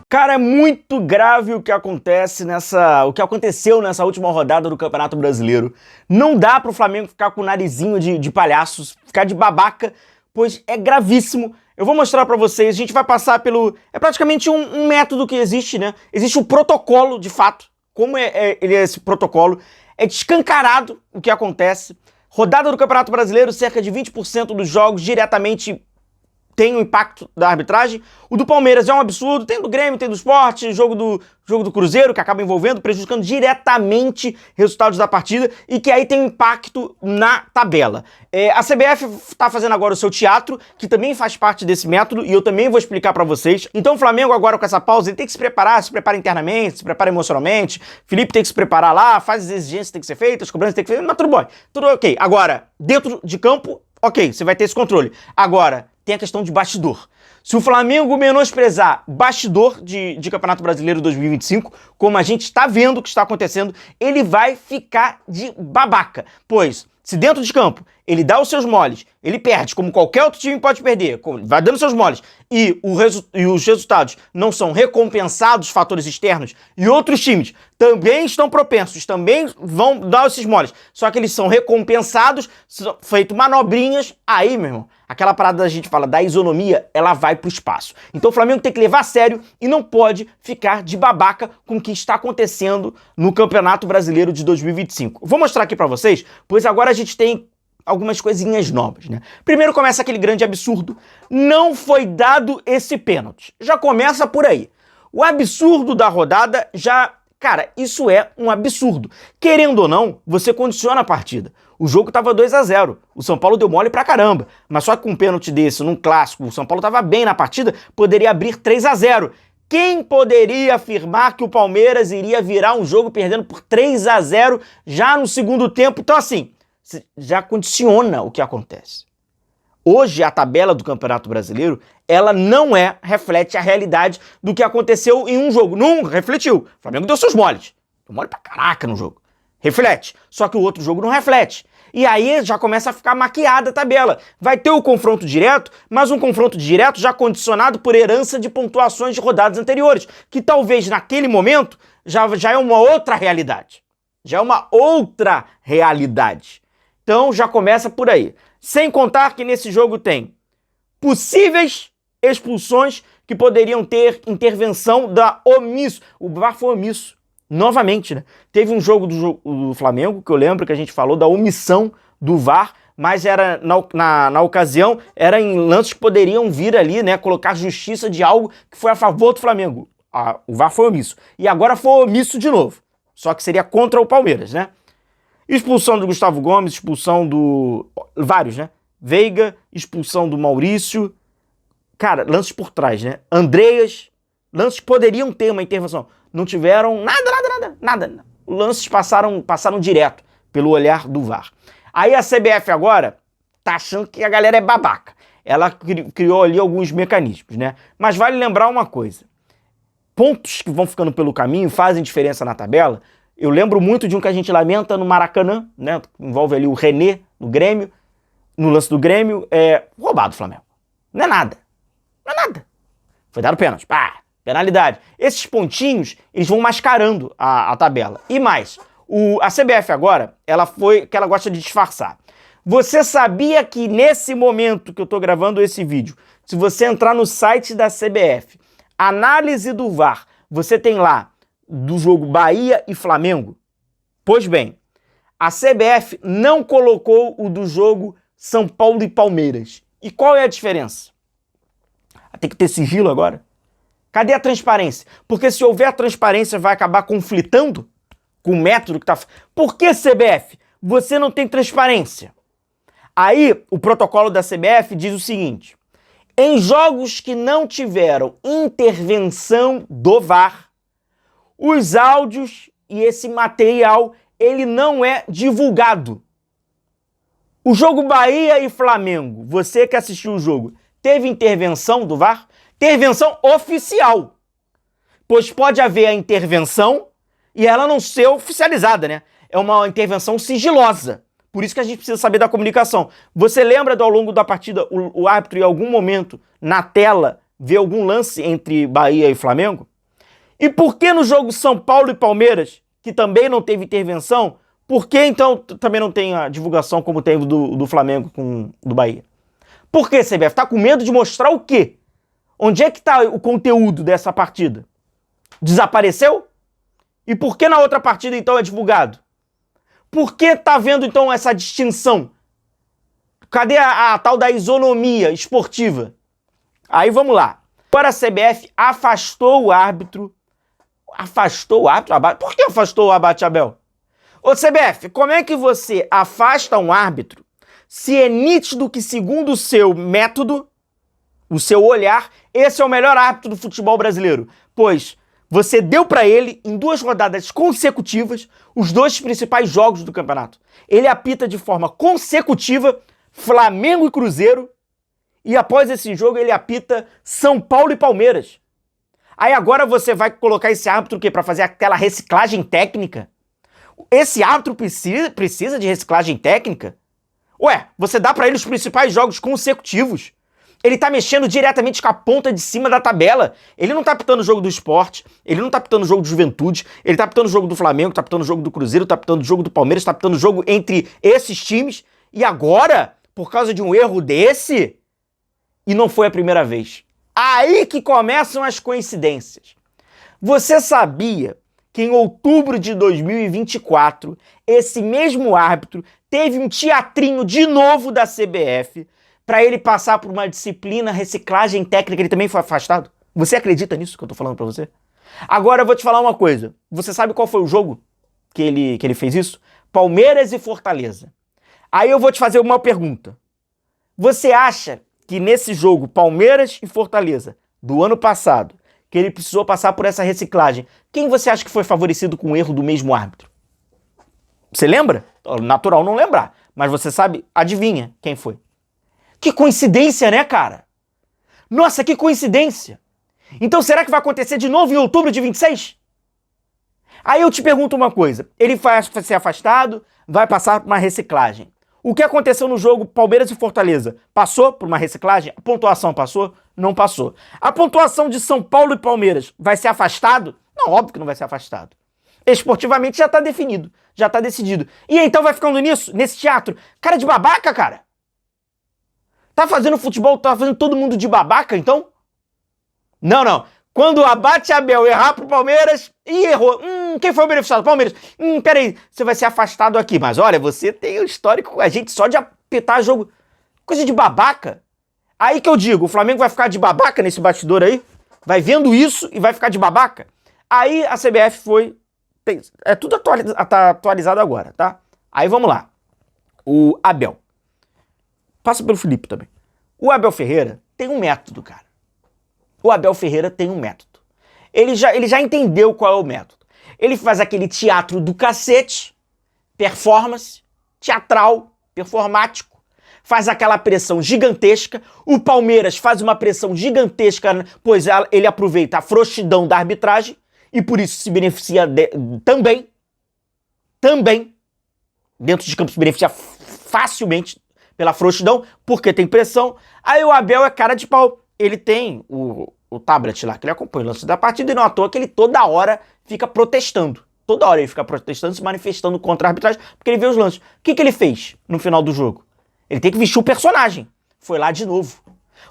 Cara, é muito grave o que aconteceu nessa última rodada do Campeonato Brasileiro. Não dá pro Flamengo ficar com o narizinho de palhaço, ficar de babaca, pois é gravíssimo. Eu vou mostrar pra vocês, a gente vai passar pelo... É praticamente um método que existe, né? Existe um protocolo, de fato. Como ele é esse protocolo? É escancarado o que acontece. Rodada do Campeonato Brasileiro, cerca de 20% dos jogos diretamente tem o impacto da arbitragem. O do Palmeiras é um absurdo, tem do Grêmio, tem do Sport, jogo do Cruzeiro, que acaba envolvendo, prejudicando diretamente resultados da partida e que aí tem um impacto na tabela. A CBF está fazendo agora o seu teatro, que também faz parte desse método, e eu também vou explicar para vocês. Então o Flamengo agora com essa pausa, ele tem que se prepara internamente, se prepara emocionalmente, Felipe tem que se preparar lá, faz as exigências que tem que ser feitas, as cobranças tem que ser feitas, mas tudo bom, tudo ok. Agora, dentro de campo, ok, você vai ter esse controle. Agora, tem a questão de bastidor. Se o Flamengo menosprezar bastidor de Campeonato Brasileiro 2025, como a gente está vendo que está acontecendo, ele vai ficar de babaca. Pois, se dentro de campo ele dá os seus moles, ele perde, como qualquer outro time pode perder, vai dando seus moles, e os resultados não são recompensados, fatores externos, e outros times também estão propensos, também vão dar esses moles, só que eles são recompensados, feito manobrinhas, aí, meu irmão, aquela parada da gente fala da isonomia, ela vai pro espaço. Então o Flamengo tem que levar a sério e não pode ficar de babaca com o que está acontecendo no Campeonato Brasileiro de 2025. Vou mostrar aqui pra vocês, pois agora a gente tem algumas coisinhas novas, né? Primeiro começa aquele grande absurdo. Não foi dado esse pênalti. Já começa por aí. O absurdo da rodada já... Cara, isso é um absurdo. Querendo ou não, você condiciona a partida. O jogo tava 2-0. O São Paulo deu mole pra caramba. Mas só que com um pênalti desse, num clássico, o São Paulo tava bem na partida, poderia abrir 3-0. Quem poderia afirmar que o Palmeiras iria virar um jogo perdendo por 3-0 já no segundo tempo? Então assim, já condiciona o que acontece. Hoje, a tabela do Campeonato Brasileiro, ela não reflete a realidade do que aconteceu em um jogo. Não refletiu. O Flamengo deu seus moles. Deu mole pra caraca no jogo. Reflete. Só que o outro jogo não reflete. E aí já começa a ficar maquiada a tabela. Vai ter o confronto direto, mas um confronto direto já condicionado por herança de pontuações de rodadas anteriores, que talvez naquele momento já é uma outra realidade. Já é uma outra realidade. Então já começa por aí. Sem contar que nesse jogo tem possíveis expulsões que poderiam ter intervenção da omisso. O VAR foi omisso. Novamente, né? Teve um jogo do Flamengo, que eu lembro que a gente falou da omissão do VAR, mas era na ocasião, era em lances que poderiam vir ali, né? Colocar justiça de algo que foi a favor do Flamengo. O VAR foi omisso. E agora foi omisso de novo. Só que seria contra o Palmeiras, né? Expulsão do Gustavo Gomes, expulsão do... Vários, né? Veiga, expulsão do Maurício. Cara, lances por trás, né? Andreas, lances que poderiam ter uma intervenção. Não tiveram nada. Lances passaram direto pelo olhar do VAR. Aí a CBF agora tá achando que a galera é babaca. Ela criou ali alguns mecanismos, né? Mas vale lembrar uma coisa. Pontos que vão ficando pelo caminho fazem diferença na tabela. Eu lembro muito de um que a gente lamenta no Maracanã, né? Envolve ali o René no Grêmio. No lance do Grêmio, roubado o Flamengo. Não é nada. Foi dado pênalti. Pá, penalidade. Esses pontinhos, eles vão mascarando a tabela. E mais, a CBF agora, ela gosta de disfarçar. Você sabia que nesse momento que eu tô gravando esse vídeo, se você entrar no site da CBF, análise do VAR, você tem lá do jogo Bahia e Flamengo? Pois bem, a CBF não colocou o do jogo São Paulo e Palmeiras. E qual é a diferença? Tem que ter sigilo agora? Cadê a transparência? Porque se houver transparência, vai acabar conflitando com o método que tá... Por que, CBF? Você não tem transparência. Aí, o protocolo da CBF diz o seguinte: em jogos que não tiveram intervenção do VAR, os áudios e esse material, ele não é divulgado. O jogo Bahia e Flamengo, você que assistiu o jogo, teve intervenção do VAR? Intervenção oficial. Pois pode haver a intervenção e ela não ser oficializada, né? É uma intervenção sigilosa. Por isso que a gente precisa saber da comunicação. Você lembra ao longo da partida o árbitro em algum momento na tela ver algum lance entre Bahia e Flamengo? E por que no jogo São Paulo e Palmeiras, que também não teve intervenção, por que então também não tem a divulgação como teve do Flamengo com do Bahia? Por que, CBF? Tá com medo de mostrar o quê? Onde é que tá o conteúdo dessa partida? Desapareceu? E por que na outra partida então é divulgado? Por que tá vendo então essa distinção? Cadê a tal da isonomia esportiva? Aí vamos lá. Agora a CBF afastou o árbitro. Afastou o árbitro? Por que afastou o Abate Abel? Ô CBF, como é que você afasta um árbitro se é nítido que, segundo o seu método, o seu olhar, esse é o melhor árbitro do futebol brasileiro? Pois você deu para ele, em 2 rodadas consecutivas, os 2 principais jogos do campeonato. Ele apita de forma consecutiva Flamengo e Cruzeiro, e após esse jogo ele apita São Paulo e Palmeiras. Aí agora você vai colocar esse árbitro o quê? Para fazer aquela reciclagem técnica? Esse árbitro precisa de reciclagem técnica? Ué, você dá para ele os principais jogos consecutivos. Ele tá mexendo diretamente com a ponta de cima da tabela. Ele não tá apitando o jogo do Sport, ele não tá apitando o jogo do Juventude, ele tá apitando o jogo do Flamengo, tá apitando o jogo do Cruzeiro, tá apitando o jogo do Palmeiras, tá apitando o jogo entre esses times. E agora, por causa de um erro desse, e não foi a primeira vez. Aí que começam as coincidências. Você sabia que em outubro de 2024, esse mesmo árbitro teve um teatrinho de novo da CBF para ele passar por uma disciplina reciclagem técnica, ele também foi afastado? Você acredita nisso que eu tô falando para você? Agora eu vou te falar uma coisa. Você sabe qual foi o jogo que ele fez isso? Palmeiras e Fortaleza. Aí eu vou te fazer uma pergunta. Você acha que nesse jogo Palmeiras e Fortaleza do ano passado, que ele precisou passar por essa reciclagem, quem você acha que foi favorecido com o erro do mesmo árbitro? Você lembra? Natural não lembrar, mas você sabe, adivinha quem foi. Que coincidência, né, cara? Nossa, que coincidência! Então será que vai acontecer de novo em outubro de 26? Aí eu te pergunto uma coisa, ele vai ser afastado, vai passar por uma reciclagem. O que aconteceu no jogo Palmeiras e Fortaleza? Passou por uma reciclagem? A pontuação passou? Não passou. A pontuação de São Paulo e Palmeiras vai ser afastado? Não, óbvio que não vai ser afastado. Esportivamente já está definido, já está decidido. E então vai ficando nisso, nesse teatro. Cara de babaca, cara. Tá fazendo futebol, tá fazendo todo mundo de babaca, então? Não, não. Quando o Abate Abel errar pro Palmeiras, e errou. Quem foi o beneficiado? Palmeiras. Peraí, você vai ser afastado aqui. Mas olha, você tem um histórico com a gente só de apitar jogo. Coisa de babaca. Aí que eu digo, o Flamengo vai ficar de babaca nesse bastidor aí? Vai vendo isso e vai ficar de babaca? Aí a CBF foi... É tudo atualizado agora, tá? Aí vamos lá. O Abel. Passa pelo Felipe também. O Abel Ferreira tem um método, cara. O Abel Ferreira tem um método. Ele já entendeu qual é o método. Ele faz aquele teatro do cacete, performance, teatral, performático, faz aquela pressão gigantesca. O Palmeiras faz uma pressão gigantesca, pois ele aproveita a frouxidão da arbitragem e por isso se beneficia também, dentro de campo se beneficia facilmente pela frouxidão, porque tem pressão. Aí o Abel é cara de pau. Ele tem o tablet lá, que ele acompanha o lance da partida, e não à toa que ele toda hora fica protestando. Toda hora ele fica protestando, se manifestando contra a arbitragem, porque ele vê os lances. O que ele fez no final do jogo? Ele tem que vestir o personagem. Foi lá de novo.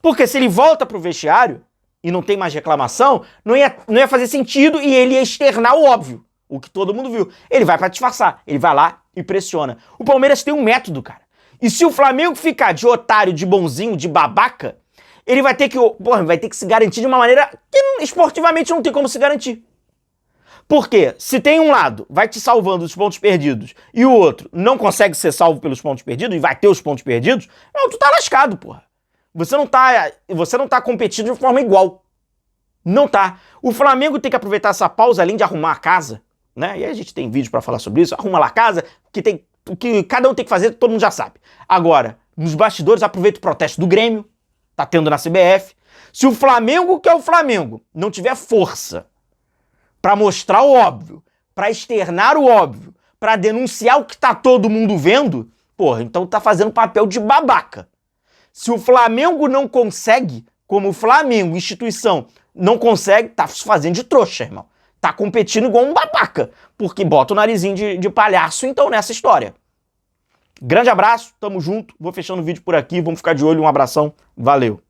Porque se ele volta pro vestiário e não tem mais reclamação, não ia fazer sentido e ele ia externar o óbvio. O que todo mundo viu. Ele vai pra disfarçar. Ele vai lá e pressiona. O Palmeiras tem um método, cara. E se o Flamengo ficar de otário, de bonzinho, de babaca, ele vai ter que se garantir de uma maneira que esportivamente não tem como se garantir. Porque se tem um lado, vai te salvando dos pontos perdidos, e o outro não consegue ser salvo pelos pontos perdidos, e vai ter os pontos perdidos, não, tu tá lascado, porra. Você não tá competindo de forma igual. Não tá. O Flamengo tem que aproveitar essa pausa, além de arrumar a casa, né? E aí a gente tem vídeo pra falar sobre isso, arruma lá a casa, o que cada um tem que fazer, todo mundo já sabe. Agora, nos bastidores, aproveita o protesto do Grêmio, tá tendo na CBF. Se o Flamengo, que é o Flamengo, não tiver força pra mostrar o óbvio, pra externar o óbvio, pra denunciar o que tá todo mundo vendo, porra, então tá fazendo papel de babaca. Se o Flamengo não consegue, como o Flamengo, instituição, não consegue, tá fazendo de trouxa, irmão. tá competindo igual um babaca, porque bota o narizinho de palhaço então nessa história. Grande abraço, tamo junto, vou fechando o vídeo por aqui, vamos ficar de olho, um abração, valeu!